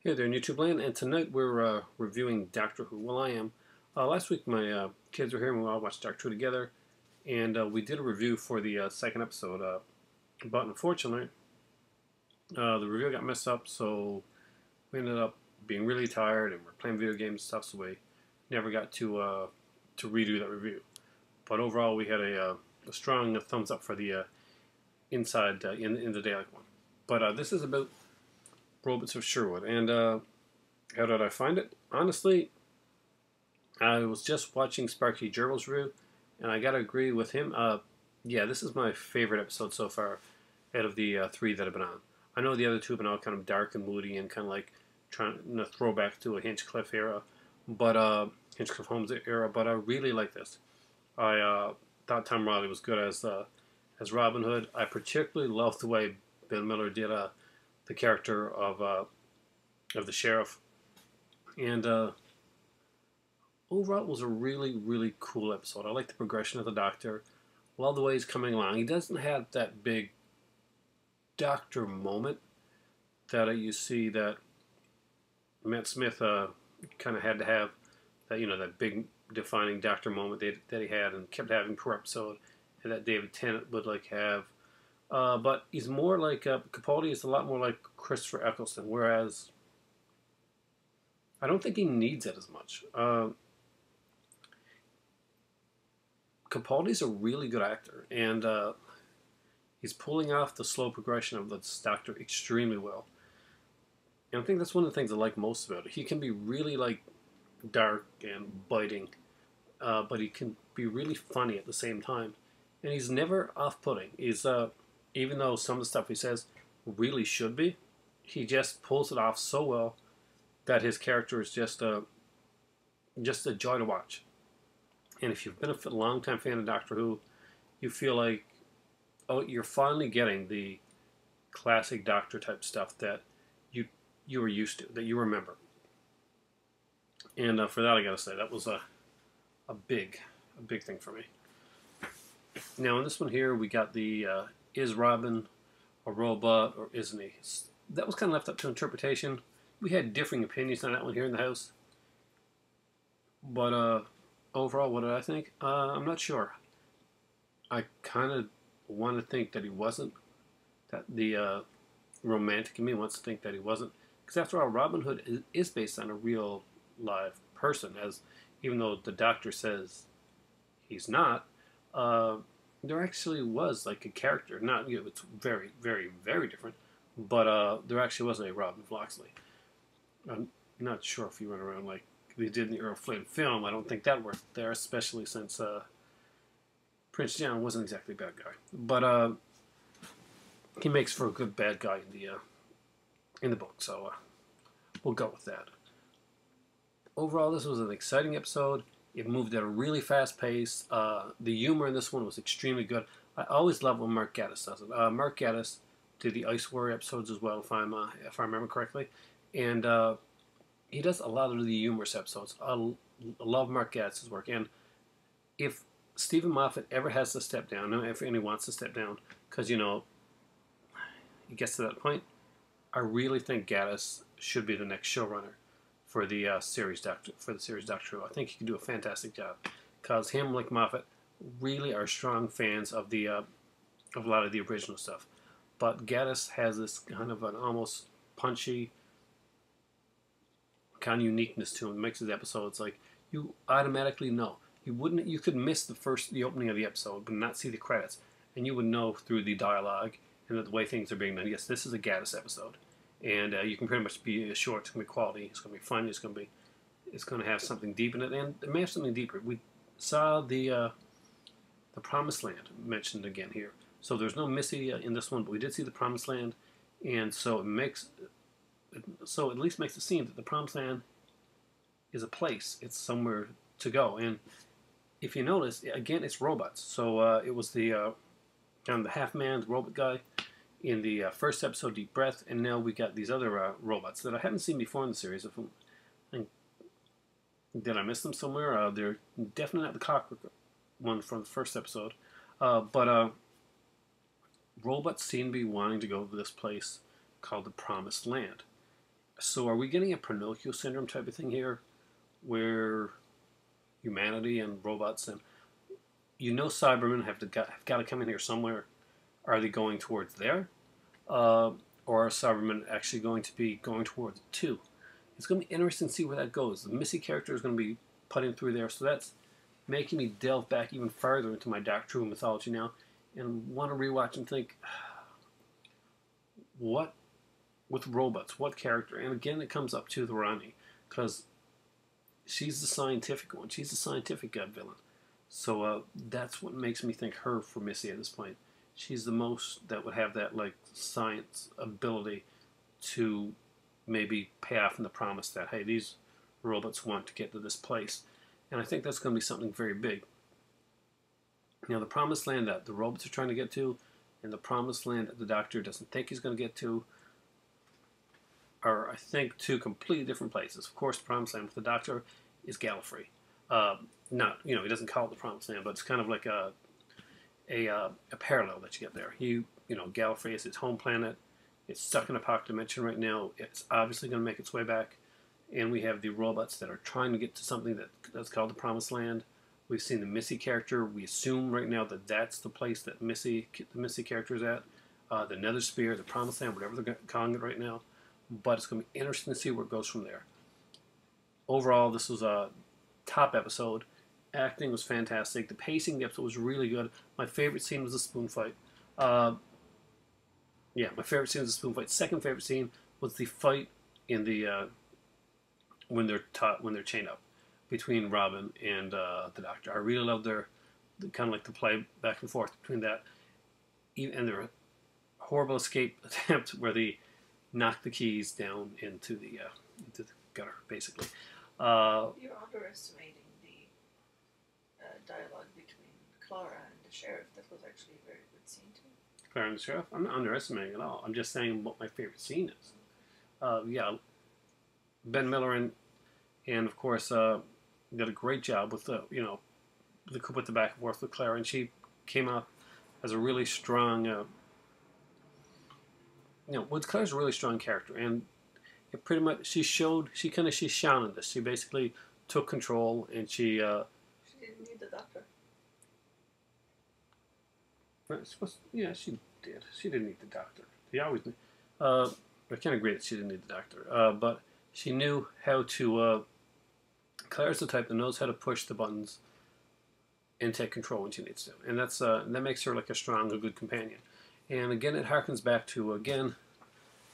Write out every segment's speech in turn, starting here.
Hey there in YouTube land, and tonight we're reviewing Doctor Who. Well, I am. Last week my kids were here and we all watched Doctor Who together, and we did a review for the second episode. But unfortunately, the review got messed up, so we ended up being really tired and we're playing video games and stuff, so we never got to redo that review. But overall, we had a strong thumbs up for the inside in the daylight one. But this is about Robots of Sherwood, and how did I find it? Honestly, I was just watching Sparky Gerbil's review, and I gotta agree with him. Yeah, this is my favorite episode so far out of the three that have been on. I know the other two have been all kind of dark and moody and kind of like trying to throw back to a Hinchcliffe era, but Hinchcliffe Holmes era. But I really like this. I thought Tom Riley was good as Robin Hood. I particularly loved the way Bill Miller did the character of the sheriff, and overall it was a really cool episode. I like the progression of the Doctor. Love the way he's coming along. He doesn't have that big Doctor moment that you see that Matt Smith kind of had to have. That big defining Doctor moment that he had and kept having per episode, and that David Tennant would have. But he's more like Capaldi is a lot more like Christopher Eccleston, whereas I don't think he needs it as much. Capaldi's a really good actor, and he's pulling off the slow progression of this Doctor extremely well. And I think that's one of the things I like most about it. He can be really dark and biting, but he can be really funny at the same time, and he's never off-putting. He's even though some of the stuff he says really should be, he just pulls it off so well that his character is just a joy to watch. And if you've been a long-time fan of Doctor Who, you feel like, oh, you're finally getting the classic Doctor type stuff that you were used to, that you remember. And for that, I gotta say, that was a big thing for me. Now in this one here, we got the is Robin a robot or isn't he? That was kind of left up to interpretation. We had differing opinions on that one here in the house. But overall, what did I think? I'm not sure. I kind of want to think that he wasn't. That the romantic in me wants to think that he wasn't. Because after all, Robin Hood is based on a real live person. Even though the Doctor says he's not, there actually was a character. Not it's very different, but there actually was a Robin Loxley. I'm not sure if he went around like they did in the Earl Flynn film. I don't think that worked there, especially since Prince John wasn't exactly a bad guy, but he makes for a good bad guy in the book. So we'll go with that. Overall, this was an exciting episode. It moved at a really fast pace. The humor in this one was extremely good. I always love when Mark Gatiss does it. Mark Gatiss did the Ice Warrior episodes as well, if I remember correctly, and he does a lot of the humorous episodes. I love Mark Gatiss's work, and if Stephen Moffat ever has to step down, if he wants to step down, because he gets to that point, I really think Gatiss should be the next showrunner for the series Doctor Who. I think he can do a fantastic job, because him, like Moffat, really are strong fans of a lot of the original stuff. But Gatiss has this kind of an almost punchy kind of uniqueness to him. It makes his episodes you automatically know. You could miss the opening of the episode, but not see the credits, and you would know through the dialogue and the way things are being done. Yes, this is a Gatiss episode. And you can pretty much be assured it's going to be quality. It's going to be fun. It's going to have something deep in it, and it may have something deeper. We saw the Promised Land mentioned again here, so there's no Missy in this one, but we did see the Promised Land, and so at least makes it seem that the Promised Land is a place. It's somewhere to go, and if you notice, again, it's robots. So it was the kind of the half-man robot guy in the first episode, Deep Breath, and now we got these other robots that I haven't seen before in the series. Did I miss them somewhere? They're definitely not the cockroach one from the first episode. But robots seem to be wanting to go to this place called the Promised Land. So are we getting a Pinocchio syndrome type of thing here, where humanity and robots and Cybermen have got to come in here somewhere? Are they going towards there, or are Cybermen actually going to be going towards 2? It's going to be interesting to see where that goes. The Missy character is going to be put in through there, so that's making me delve back even farther into my Doctor Who mythology now, and want to rewatch and think, what with robots, what character? And again, it comes up to the Rani, because she's the scientific one. She's the scientific villain. So that's what makes me think her for Missy at this point. She's the most that would have that like science ability to maybe pay off in the promise that, hey, these robots want to get to this place. And I think that's going to be something very big. You know, the promised land that the robots are trying to get to, and the promised land that the Doctor doesn't think he's going to get to, are, I think, 2 completely different places. Of course, the promised land with the Doctor is Gallifrey. Not, you know, he doesn't call it the promised land, but it's kind of like a parallel that you get there. Gallifrey is its home planet. It's stuck in a pocket dimension right now. It's obviously going to make its way back. And we have the robots that are trying to get to something that's called the Promised Land. We've seen the Missy character. We assume right now that that's the place that the Missy character is at. The Nether Sphere, the Promised Land, whatever they're calling it right now. But it's going to be interesting to see where it goes from there. Overall, this was a top episode. Acting was fantastic. The pacing of the episode was really good. My favorite scene was the spoon fight. Yeah, my favorite scene was the spoon fight. Second favorite scene was the fight in the when they're chained up between Robin and the Doctor. I really loved their kind of like the play back and forth between that, and their horrible escape attempt where they knocked the keys down into the gutter, basically. You're underestimating the dialogue between Clara and the sheriff. That was actually a very good scene too. Clara and the sheriff? I'm not underestimating at all. I'm just saying what my favorite scene is. Yeah, Ben Miller and of course did a great job with the back and forth with Clara, and she came out as a really strong. Claire's a really strong character, and it pretty much she shone in this. She basically took control, and she didn't need the Doctor. She did. She didn't need the Doctor. She always knew. I can't agree that she didn't need the Doctor, but she knew how to. Claire's the type that knows how to push the buttons and take control when she needs to, and that makes her like a strong, a good companion. And again, it harkens back to,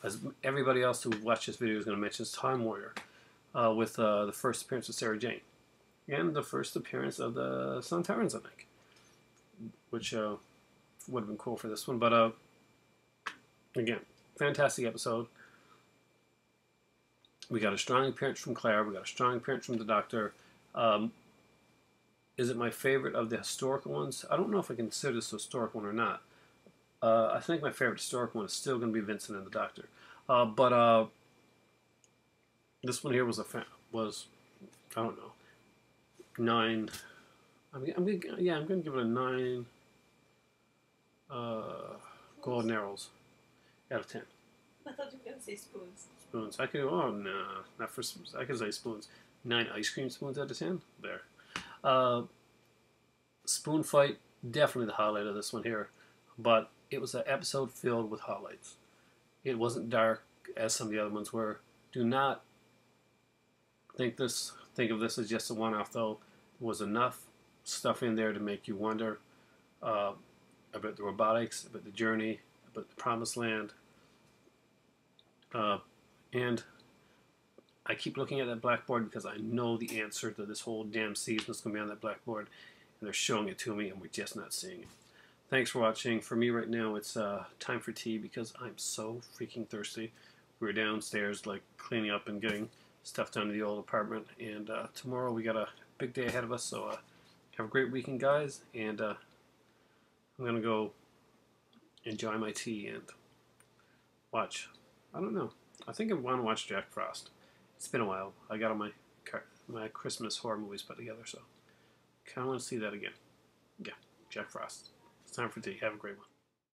as everybody else who watched this video is going to mention, is Time Warrior, with the first appearance of Sarah Jane, and the first appearance of the Sontarans, I think, which would have been cool for this one. But again, fantastic episode. We got a strong appearance from Claire. We got a strong appearance from the Doctor. Is it my favorite of the historical ones? I don't know if I consider this a historic one or not. I think my favorite historic one is still going to be Vincent and the Doctor. But this one here was I don't know, 9. I'm going to give it a 9 golden arrows out of 10. I thought you were going to say spoons. Spoons. I could. Oh no, not for spoons. I could say spoons. 9 ice cream spoons out of 10. There. Spoon fight, definitely the highlight of this one here, but it was an episode filled with highlights. It wasn't dark as some of the other ones were. Do not think of this as just a one-off, though. There was enough stuff in there to make you wonder about the robotics, about the journey, about the Promised Land. And I keep looking at that blackboard because I know the answer to this whole damn season is going to be on that blackboard, and they're showing it to me, and we're just not seeing it. Thanks for watching. For me right now, it's time for tea because I'm so freaking thirsty. We're downstairs, like, cleaning up and getting stuff done to the old apartment, and tomorrow we got a big day ahead of us, so have a great weekend, guys, and I'm going to go enjoy my tea and watch. I don't know. I think I want to watch Jack Frost. It's been a while. I got all my Christmas horror movies put together, so kind of want to see that again. Yeah, Jack Frost. It's time for tea. Have a great one.